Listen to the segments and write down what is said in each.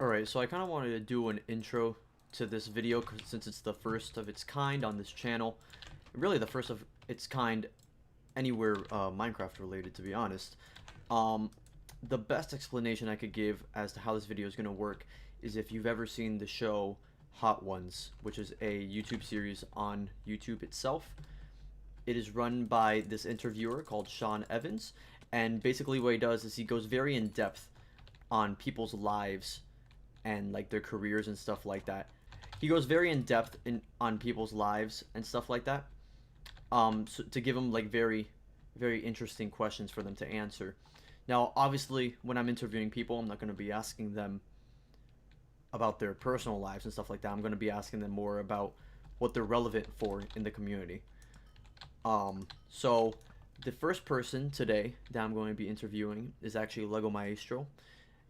Alright, so I kind of wanted to do an intro to this video since it's the first of its kind on this channel. Really the first of its kind anywhere Minecraft related, to be honest. The best explanation I could give as to how this video is going to work is if you've ever seen the show Hot Ones, which is a YouTube series on YouTube itself. It is run by this interviewer called Sean Evans, and basically what he does is he goes very in depth on people's lives and like their careers and stuff like that. He goes very in depth on people's lives and stuff like that, so to give them like very interesting questions for them to answer. Now obviously when I'm interviewing people, I'm not going to be asking them about their personal lives and stuff like that. I'm going to be asking them more about what they're relevant for in the community. So the first person today that I'm going to be interviewing is actually Lego Maestro.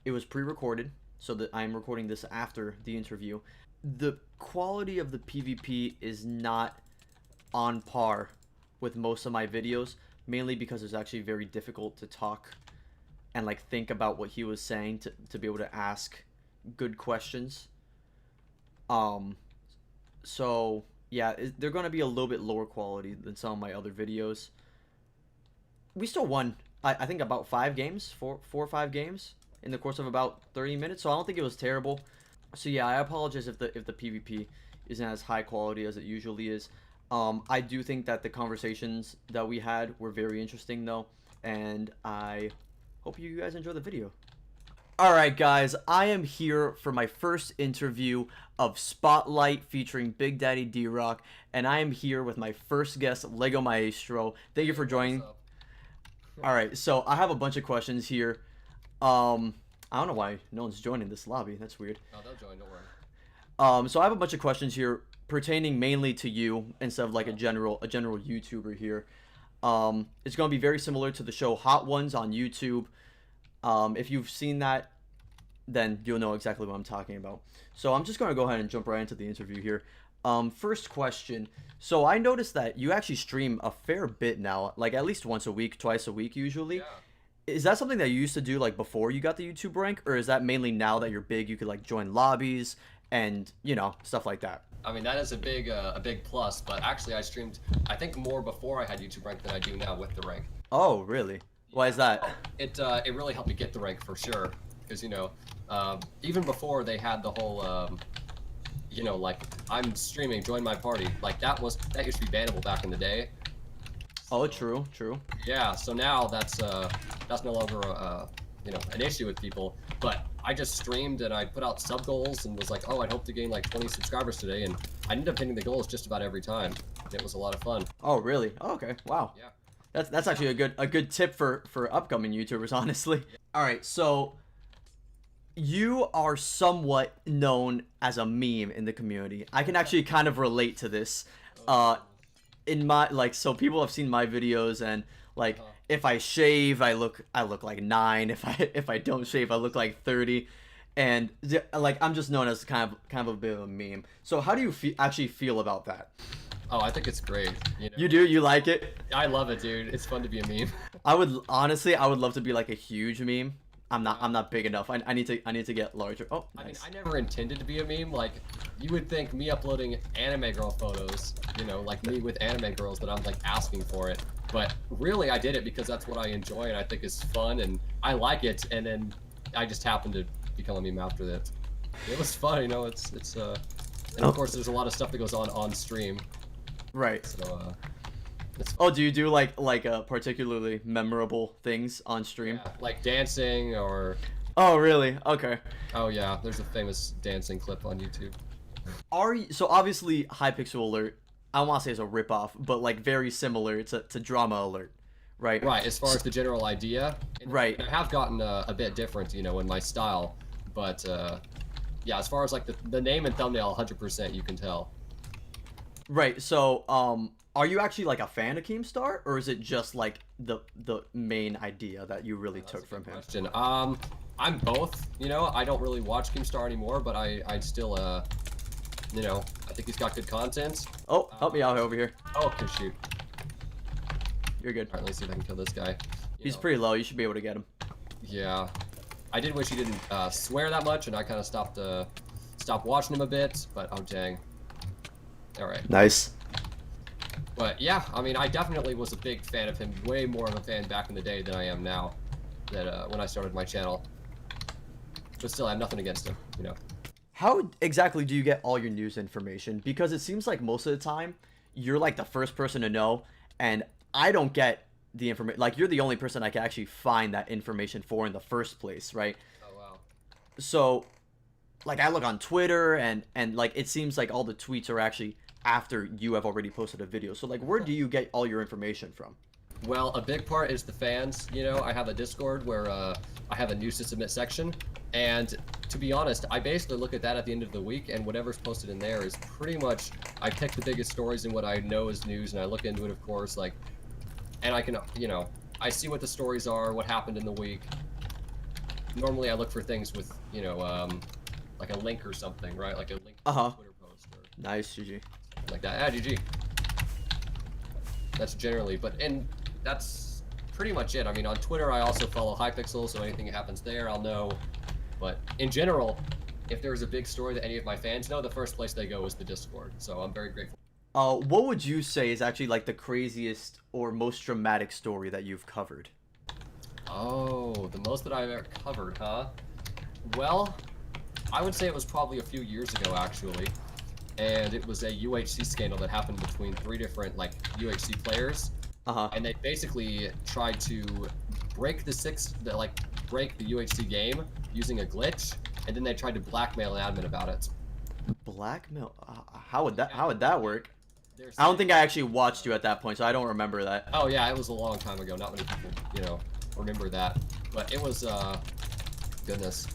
It was pre-recorded, so that I'm recording this after the interview. The quality of the PvP is not on par with most of my videos, mainly because it's actually very difficult to talk and like think about what he was saying to be able to ask good questions. So yeah, they're going to be a little bit lower quality than some of my other videos. We still won, I think, about 5 games, 4 or 5 games in the course of about 30 minutes, so I don't think it was terrible. So yeah, I apologize if the PvP isn't as high quality as it usually is. I do think that the conversations that we had were very interesting though, and I hope you guys enjoy the video. Alright guys, I am here for my first interview of Spotlight featuring BigDaddyDrock, and I am here with my first guest, Lego Maestro. Thank you for joining. Alright, so I have a bunch of questions here. I don't know why no one's joining this lobby. That's weird. Oh, they'll join, don't worry. So I have a bunch of questions here pertaining mainly to you instead of like a general YouTuber here. It's going to be very similar to the show Hot Ones on YouTube. If you've seen that, then you'll know exactly what I'm talking about. So I'm just going to go ahead and jump right into the interview here. First question. So I noticed that you actually stream a fair bit now, like at least once a week, twice a week usually. Yeah. Is that something that you used to do like before you got the YouTube rank, or is that mainly now that you're big, you could like join lobbies and, you know, stuff like that? I mean, that is a big plus, but actually I streamed, I think, more before I had YouTube rank than I do now with the rank. Oh, really? Why is that? It really helped me get the rank for sure, because, you know, even before they had the whole, you know, like, I'm streaming, join my party, like that used to be bannable back in the day. Oh, true. Yeah, so now that's no longer you know, an issue with people. But I just streamed and I put out sub goals and was like, oh, I'd hope to gain like 20 subscribers today, and I ended up hitting the goals just about every time. It was a lot of fun. Oh, really? Oh, okay. Wow. Yeah. That's actually a good tip for upcoming YouTubers, honestly. Yeah. All right, so you are somewhat known as a meme in the community. I can actually kind of relate to this. In my so people have seen my videos, and like if I shave, I look like 9. If I don't shave, I look like 30, and like I'm just known as kind of a bit of a meme. So how do you actually feel about that? Oh, I think it's great. You know? You do? You like it? I love it, dude. It's fun to be a meme. I would love to be like a huge meme. I'm not big enough. I need to get larger. Oh, nice. I mean, I never intended to be a meme. Like, you would think me uploading anime girl photos, you know, like me with anime girls, that I'm like asking for it. But really, I did it because that's what I enjoy and I think is fun and I like it. And then I just happened to become a meme after that. It was fun, you know. And of course, there's a lot of stuff that goes on stream. Right. So, oh, do you do like particularly memorable things on stream? Yeah, like dancing or... Oh, really? Okay. Oh, yeah. There's a famous dancing clip on YouTube. So obviously Hypixel Alert, I don't want to say it's a ripoff, but like very similar to Drama Alert, right? Right, as far as the general idea. Right. I have gotten a bit different, you know, in my style, but yeah, as far as like the name and thumbnail, 100% you can tell. Right, so are you actually like a fan of Keemstar, or is it just like the main idea that you really took from him? Question. I'm both, you know. I don't really watch Keemstar anymore, but I still you know, I think he's got good content. Oh, help me out over here. Oh, okay, shoot. You're good. Alright, let's see if I can kill this guy. He's pretty low, you should be able to get him. Yeah. I did wish he didn't swear that much, and I kind of stopped watching him a bit. But oh dang. All right. Nice. But yeah, I mean, I definitely was a big fan of him, way more of a fan back in the day than I am now, that when I started my channel. But still, I have nothing against him, you know. How exactly do you get all your news information? Because it seems like most of the time, you're like the first person to know, and I don't get the information. Like, you're the only person I can actually find that information for in the first place, right? Oh wow. So, like, I look on Twitter, and like, it seems like all the tweets are actually after you have already posted a video. So, like, where do you get all your information from? Well, a big part is the fans. You know, I have a Discord where I have a news to submit section, and to be honest, I basically look at that at the end of the week, and whatever's posted in there is pretty much, I pick the biggest stories and what I know is news, and I look into it, of course, like, and I can, you know, I see what the stories are, what happened in the week. Normally, I look for things with, you know, like a link or something, right? Like a link to a Twitter post or Nice, GG. like that. Ah, GG. That's generally, and that's pretty much it. I mean, on Twitter, I also follow Hypixel, so anything that happens there, I'll know. But in general, if there's a big story that any of my fans know, the first place they go is the Discord. So I'm very grateful. What would you say is actually like the craziest or most dramatic story that you've covered? Oh, the most that I've ever covered, huh? Well, I would say it was probably a few years ago, actually. And it was a UHC scandal that happened between 3 different, like, UHC players. And they basically tried to break break the UHC game using a glitch, and then they tried to blackmail an admin about it. Blackmail? How would that work? I don't think I actually watched you at that point, so I don't remember that. Oh yeah, it was a long time ago. Not many people, you know, remember that. But it was, goodness.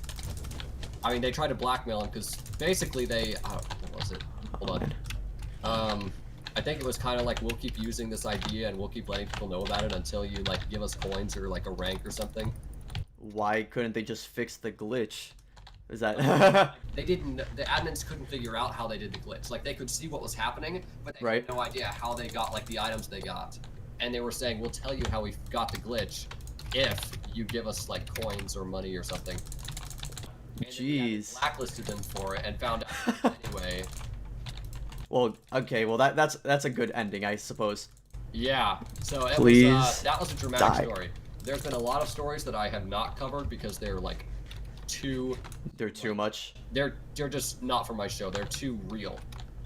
I mean, they tried to blackmail him because basically what was it? Hold on. I think it was kind of like, we'll keep using this idea and we'll keep letting people know about it until you, like, give us coins or, like, a rank or something. Why couldn't they just fix the glitch? Is that... They didn't, the admins couldn't figure out how they did the glitch. Like, they could see what was happening, but they had no idea how they got, like, the items they got. And they were saying, we'll tell you how we got the glitch if you give us, like, coins or money or something. And Jeez. Blacklisted them for it and found out anyway. Well, okay, well that's a good ending, I suppose. Yeah, so it Please was, that was a dramatic die. story. There's been a lot of stories that I have not covered because they're like too... They're too much. They're just not for my show. They're too real,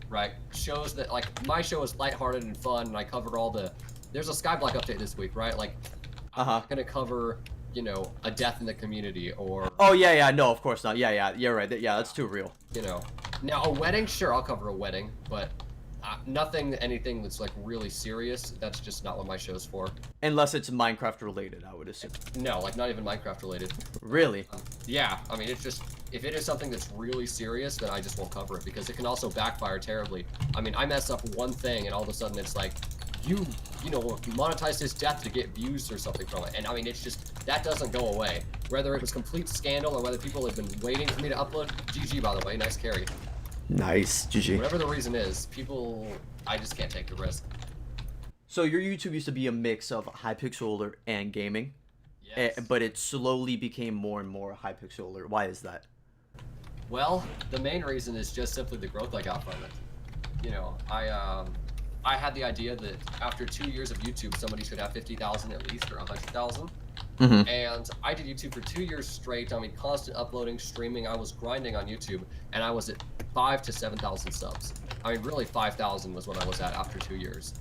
right? Shows that, like, my show is lighthearted and fun, and I covered all the... There's a Skyblock update this week, right? Like, I'm not gonna cover, you know, a death in the community or... Oh, yeah, no, of course not. Yeah, you're right. Yeah, that's too real. You know. Now, a wedding, sure, I'll cover a wedding, but anything that's, like, really serious, that's just not what my show's for. Unless it's Minecraft related, I would assume. No, like, not even Minecraft related. Really? Yeah, I mean, it's just, if it is something that's really serious, then I just won't cover it, because it can also backfire terribly. I mean, I mess up one thing, and all of a sudden it's like, you know, monetize his death to get views or something from it. And I mean, it's just, that doesn't go away. Whether it was complete scandal or whether people have been waiting for me to upload, GG, by the way, nice carry. Nice, GG. Whatever the reason is, people, I just can't take the risk. So your YouTube used to be a mix of Hypixel and gaming, but it slowly became more and more Hypixel. Why is that? Well, the main reason is just simply the growth I got from it. You know, I had the idea that after 2 years of YouTube, somebody should have 50,000 at least, or 100,000. And I did YouTube for 2 years straight. I mean, constant uploading, streaming. I was grinding on YouTube, and I was at 5,000 to 7,000 subs. I mean, really 5,000 was what I was at after 2 years.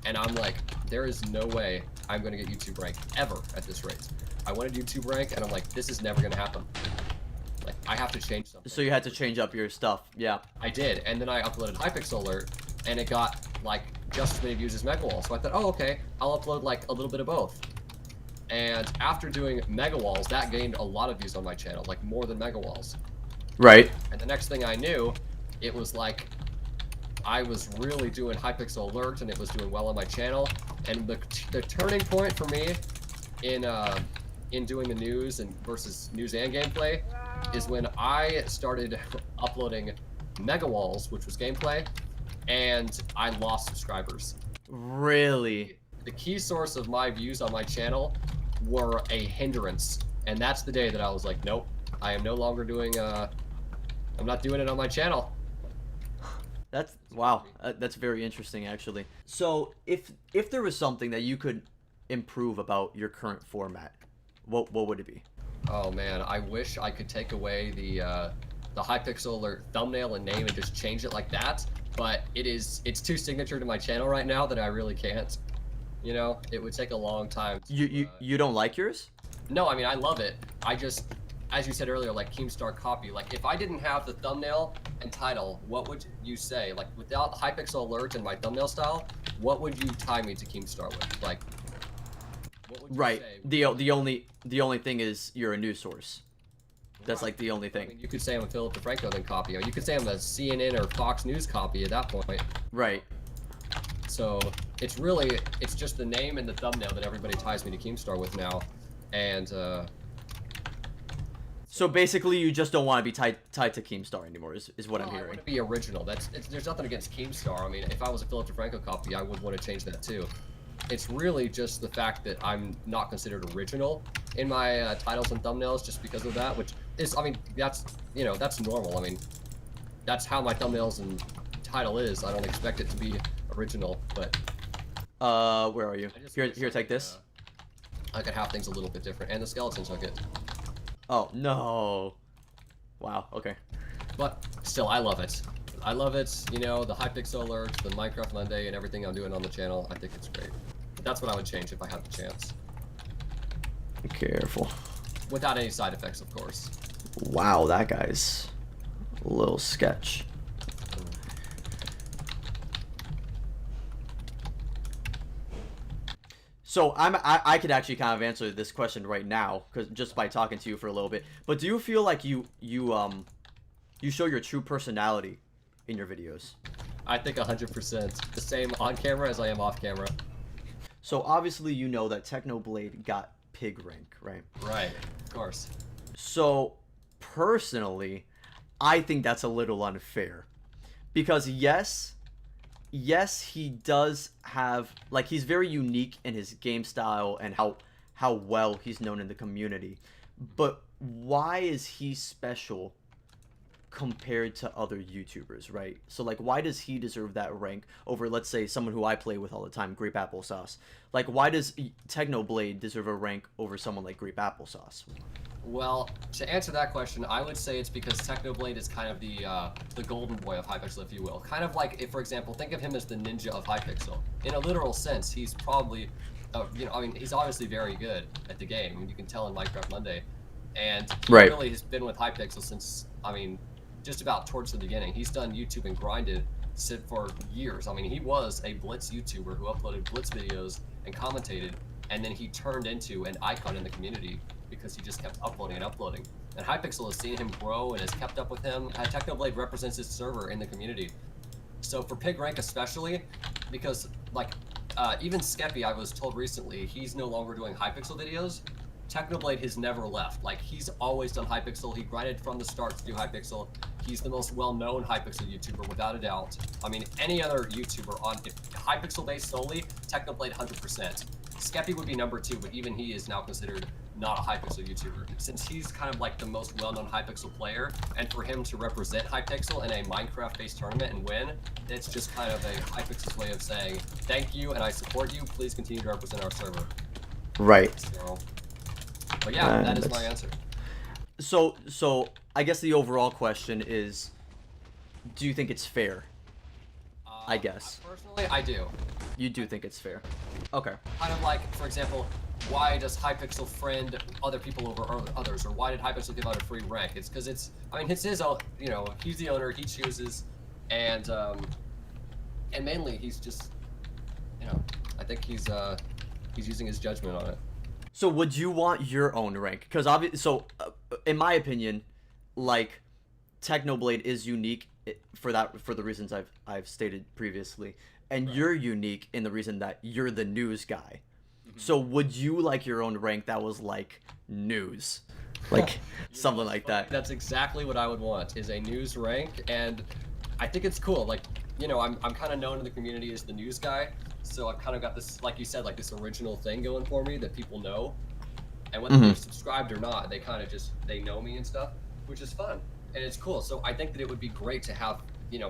And I'm like, there is no way I'm going to get YouTube rank ever at this rate. I wanted YouTube rank, and I'm like, this is never going to happen. Like, I have to change something. So you had to change up your stuff, yeah. I did, and then I uploaded Hypixel Alert, and it got, like, just as many views as Mega Walls. So I thought, oh, okay, I'll upload, like, a little bit of both. And after doing Mega Walls, that gained a lot of views on my channel, like, more than Mega Walls. Right. And the next thing I knew, it was like, I was really doing Hypixel Alert, and it was doing well on my channel. And the turning point for me in doing the news and versus news and gameplay is when I started uploading Mega Walls, which was gameplay, and I lost subscribers. Really? The key source of my views on my channel were a hindrance, And that's the day that I was like, nope, I am no longer doing. I'm not doing it on my channel. That's wow. That's very interesting, actually. So, if there was something that you could improve about your current format, what would it be? Oh man, I wish I could take away the Hypixel alert thumbnail and name and just change it like that. But it's too signature to my channel right now that I really can't. You know, it would take a long time. You don't like yours? No, I mean I love it. I just, as you said earlier, like Keemstar copy. Like if I didn't have the thumbnail and title, what would you say? Like without Hypixel alert and my thumbnail style, what would you tie me to Keemstar with? Like, what would you Right. say? The only thing is you're a news source. That's like the only I thing. mean, you could say I'm a Philip DeFranco then copy, or you could say I'm a CNN or Fox News copy at that point. Right. So it's just the name and the thumbnail that everybody ties me to Keemstar with now, and So basically, you just don't want to be tied to Keemstar anymore. Is what I'm I hearing. want to be original. There's nothing against Keemstar. I mean, if I was a Philip DeFranco copy, I would want to change that too. It's really just the fact that I'm not considered original in my titles and thumbnails just because of that, which is, I mean, that's normal. I mean, that's how my thumbnails and title is. I don't expect it to be original, but Where are you? I just Here, wish here, take this. I could have things a little bit different, and the skeleton took it. Oh no! Wow. Okay. But still, I love it. I love it. You know, the Hypixel alerts, the Minecraft Monday, and everything I'm doing on the channel. I think it's great. But that's what I would change if I had the chance. Careful. Without any side effects, of course. Wow, that guy's a little sketch. So I could actually kind of answer this question right now, because just by talking to you for a little bit. But do you feel like you show your true personality in your videos? I think 100%. The same on camera as I am off camera. So obviously you know that Technoblade got pig rank, right? Right, of course. So personally, I think that's a little unfair, because yes, he does have, like, he's very unique in his game style and how well he's known in the community. But why is he special compared to other YouTubers, right? So like, why does he deserve that rank over, let's say, someone who I play with all the time, Grape Applesauce? Like, why does Technoblade deserve a rank over someone like Grape Applesauce? Well, to answer that question, I would say it's because Technoblade is kind of the golden boy of Hypixel, if you will. Kind of like, if, for example, think of him as the ninja of Hypixel. In a literal sense, he's probably, I mean, he's obviously very good at the game. I mean, you can tell in Minecraft Monday. And he Right. really has been with Hypixel since, I mean, just about towards the beginning. He's done YouTube and grinded for years. I mean, he was a Blitz YouTuber who uploaded Blitz videos and commentated, and then he turned into an icon in the community because he just kept uploading and uploading. And Hypixel has seen him grow and has kept up with him. Technoblade represents his server in the community. So for Pig Rank especially, because like even Skeppy, I was told recently, he's no longer doing Hypixel videos. Technoblade has never left. Like, he's always done Hypixel. He grinded from the start to do Hypixel. He's the most well-known Hypixel YouTuber, without a doubt. I mean, any other YouTuber on Hypixel based solely, Technoblade 100%. Skeppy would be number 2, but even he is now considered not a Hypixel YouTuber. Since he's kind of like the most well-known Hypixel player, and for him to represent Hypixel in a Minecraft-based tournament and win, it's just kind of a Hypixel's way of saying, thank you and I support you, please continue to represent our server. Right. So, but yeah, that is my answer. So I guess the overall question is, do you think it's fair? I guess. Personally, I do. You do think it's fair. Okay. Kind of like, for example, why does Hypixel friend other people over others, or why did Hypixel give out a free rank? It's because I mean, it's his own, you know, he's the owner, he chooses, and mainly he's just, you know, I think he's using his judgment on it. So would you want your own rank? Because in my opinion, like, Technoblade is unique for the reasons I've stated previously, and you're unique in the reason that you're the news guy. Mm-hmm. So would you like your own rank that was like news, like something like that? That's exactly what I would want, is a news rank, and I think it's cool. Like, you know, I'm kind of known in the community as the news guy. So I've kind of got this, like you said, like this original thing going for me that people know. and whether they're subscribed or not, they kind of just they know me and stuff, which is fun and it's cool. So I think that it would be great to have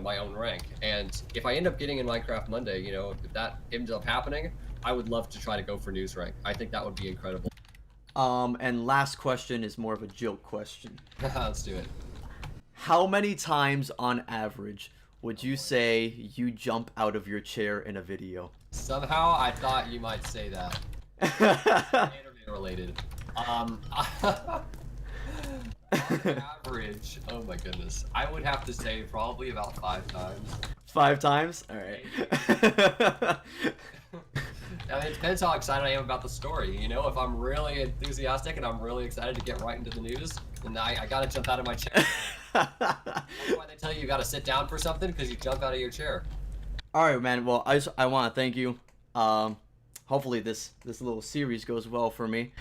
my own rank, and if I end up getting in Minecraft Monday, if that ends up happening, I would love to try to go for news rank. I think that would be incredible. And last question is more of a joke question. Let's do it. How many times on average would you say you jump out of your chair in a video? Somehow I thought you might say that. Anime related. Average. Oh my goodness. I would have to say probably about 5 times. 5 times? All right. I mean, it depends how excited I am about the story. If I'm really enthusiastic and I'm really excited to get right into the news, then I gotta jump out of my chair. That's why they tell you gotta sit down for something, because you jump out of your chair. All right, man. Well, I want to thank you. Hopefully this little series goes well for me.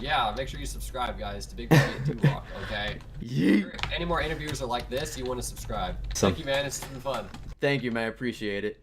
Yeah, make sure you subscribe, guys, to BigDaddyDrock, okay? Yeah. If any more interviews are like this, you want to subscribe. Thank you, man. It's been fun. Thank you, man. I appreciate it.